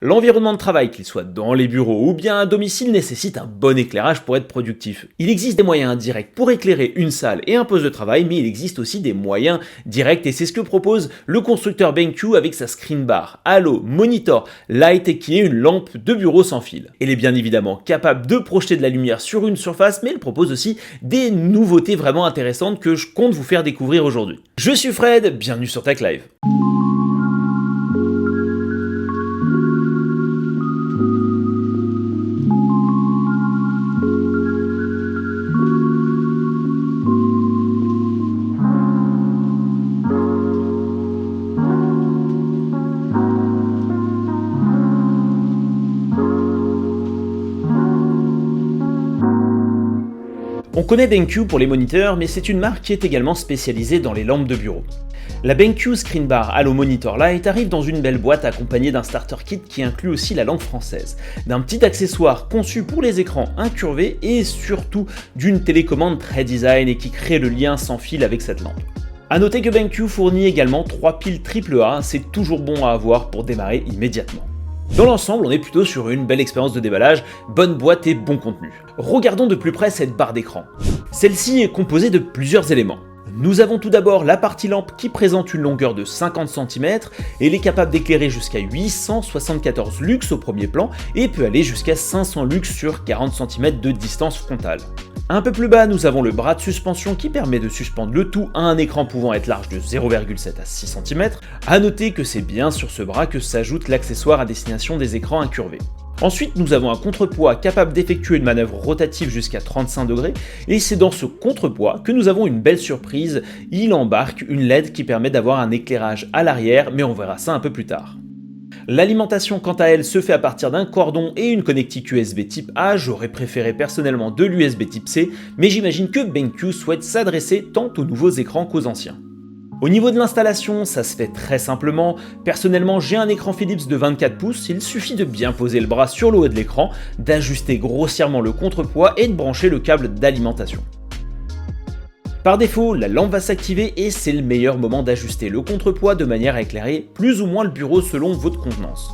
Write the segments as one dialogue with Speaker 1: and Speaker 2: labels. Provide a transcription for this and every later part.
Speaker 1: L'environnement de travail, qu'il soit dans les bureaux ou bien à domicile, nécessite un bon éclairage pour être productif. Il existe des moyens indirects pour éclairer une salle et un poste de travail, mais il existe aussi des moyens directs et c'est ce que propose le constructeur BenQ avec sa screen bar, Halo Monitor Light qui est une lampe de bureau sans fil. Elle est bien évidemment capable de projeter de la lumière sur une surface, mais elle propose aussi des nouveautés vraiment intéressantes que je compte vous faire découvrir aujourd'hui. Je suis Fred, bienvenue sur Tech Live. On connaît BenQ pour les moniteurs, mais c'est une marque qui est également spécialisée dans les lampes de bureau. La BenQ Screen Bar Halo Monitor Light arrive dans une belle boîte accompagnée d'un starter kit qui inclut aussi la lampe française, d'un petit accessoire conçu pour les écrans incurvés et surtout d'une télécommande très design et qui crée le lien sans fil avec cette lampe. A noter que BenQ fournit également 3 piles AAA, c'est toujours bon à avoir pour démarrer immédiatement. Dans l'ensemble, on est plutôt sur une belle expérience de déballage, bonne boîte et bon contenu. Regardons de plus près cette barre d'écran. Celle-ci est composée de plusieurs éléments. Nous avons tout d'abord la partie lampe qui présente une longueur de 50 cm et elle est capable d'éclairer jusqu'à 874 lux au premier plan et peut aller jusqu'à 500 lux sur 40 cm de distance frontale. Un peu plus bas, nous avons le bras de suspension qui permet de suspendre le tout à un écran pouvant être large de 0,7 à 6 cm. A noter que c'est bien sur ce bras que s'ajoute l'accessoire à destination des écrans incurvés. Ensuite, nous avons un contrepoids capable d'effectuer une manœuvre rotative jusqu'à 35 degrés, et c'est dans ce contrepoids que nous avons une belle surprise, il embarque une LED qui permet d'avoir un éclairage à l'arrière, mais on verra ça un peu plus tard. L'alimentation quant à elle se fait à partir d'un cordon et une connectique USB type A, j'aurais préféré personnellement de l'USB type C, mais j'imagine que BenQ souhaite s'adresser tant aux nouveaux écrans qu'aux anciens. Au niveau de l'installation, ça se fait très simplement. Personnellement, j'ai un écran Philips de 24 pouces, il suffit de bien poser le bras sur le haut de l'écran, d'ajuster grossièrement le contrepoids et de brancher le câble d'alimentation. Par défaut, la lampe va s'activer et c'est le meilleur moment d'ajuster le contrepoids de manière à éclairer plus ou moins le bureau selon votre convenance.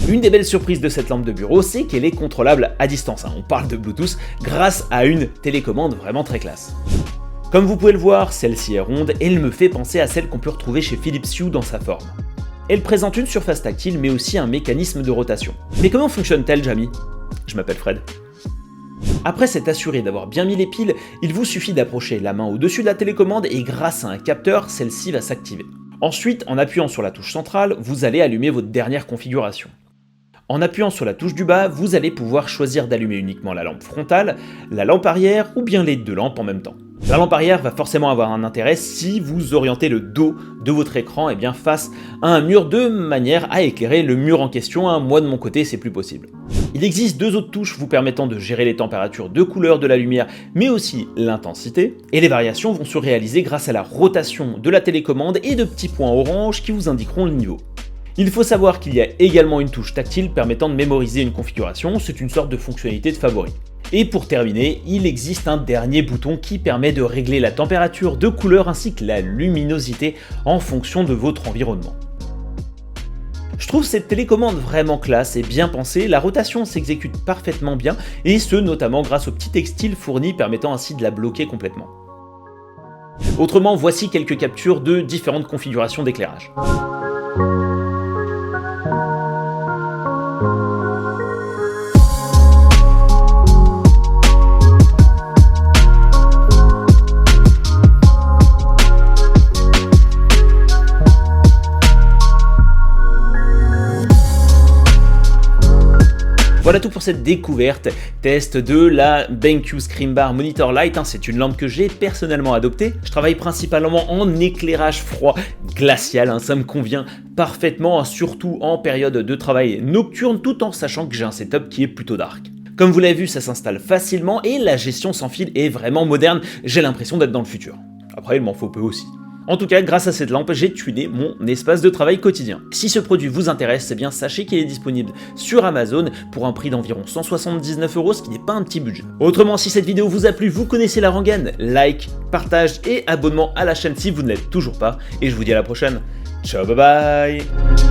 Speaker 1: Une des belles surprises de cette lampe de bureau, c'est qu'elle est contrôlable à distance, on parle de Bluetooth, grâce à une télécommande vraiment très classe. Comme vous pouvez le voir, celle-ci est ronde et elle me fait penser à celle qu'on peut retrouver chez Philips Hue dans sa forme. Elle présente une surface tactile mais aussi un mécanisme de rotation. Mais comment fonctionne-t-elle, Jamie ? Je m'appelle Fred. Après s'être assuré d'avoir bien mis les piles, il vous suffit d'approcher la main au-dessus de la télécommande et grâce à un capteur, celle-ci va s'activer. Ensuite, en appuyant sur la touche centrale, vous allez allumer votre dernière configuration. En appuyant sur la touche du bas, vous allez pouvoir choisir d'allumer uniquement la lampe frontale, la lampe arrière ou bien les deux lampes en même temps. La lampe arrière va forcément avoir un intérêt si vous orientez le dos de votre écran face à un mur de manière à éclairer le mur en question. Moi de mon côté, c'est plus possible. Il existe 2 autres touches vous permettant de gérer les températures de couleur de la lumière, mais aussi l'intensité. Et les variations vont se réaliser grâce à la rotation de la télécommande et de petits points orange qui vous indiqueront le niveau. Il faut savoir qu'il y a également une touche tactile permettant de mémoriser une configuration, c'est une sorte de fonctionnalité de favori. Et pour terminer, il existe un dernier bouton qui permet de régler la température de couleur ainsi que la luminosité en fonction de votre environnement. Je trouve cette télécommande vraiment classe et bien pensée, la rotation s'exécute parfaitement bien et ce notamment grâce au petit textile fourni permettant ainsi de la bloquer complètement. Autrement, voici quelques captures de différentes configurations d'éclairage. Voilà tout pour cette découverte, test de la BenQ Screen Bar Monitor Light, c'est une lampe que j'ai personnellement adoptée. Je travaille principalement en éclairage froid glacial, ça me convient parfaitement, surtout en période de travail nocturne, tout en sachant que j'ai un setup qui est plutôt dark. Comme vous l'avez vu, ça s'installe facilement et la gestion sans fil est vraiment moderne, j'ai l'impression d'être dans le futur. Après, il m'en faut peu aussi. En tout cas, grâce à cette lampe, j'ai tuné mon espace de travail quotidien. Si ce produit vous intéresse, eh bien sachez qu'il est disponible sur Amazon pour un prix d'environ 179 €, ce qui n'est pas un petit budget. Autrement, si cette vidéo vous a plu, vous connaissez la rengaine, like, partage et abonnement à la chaîne si vous ne l'êtes toujours pas, et je vous dis à la prochaine. Ciao, bye bye.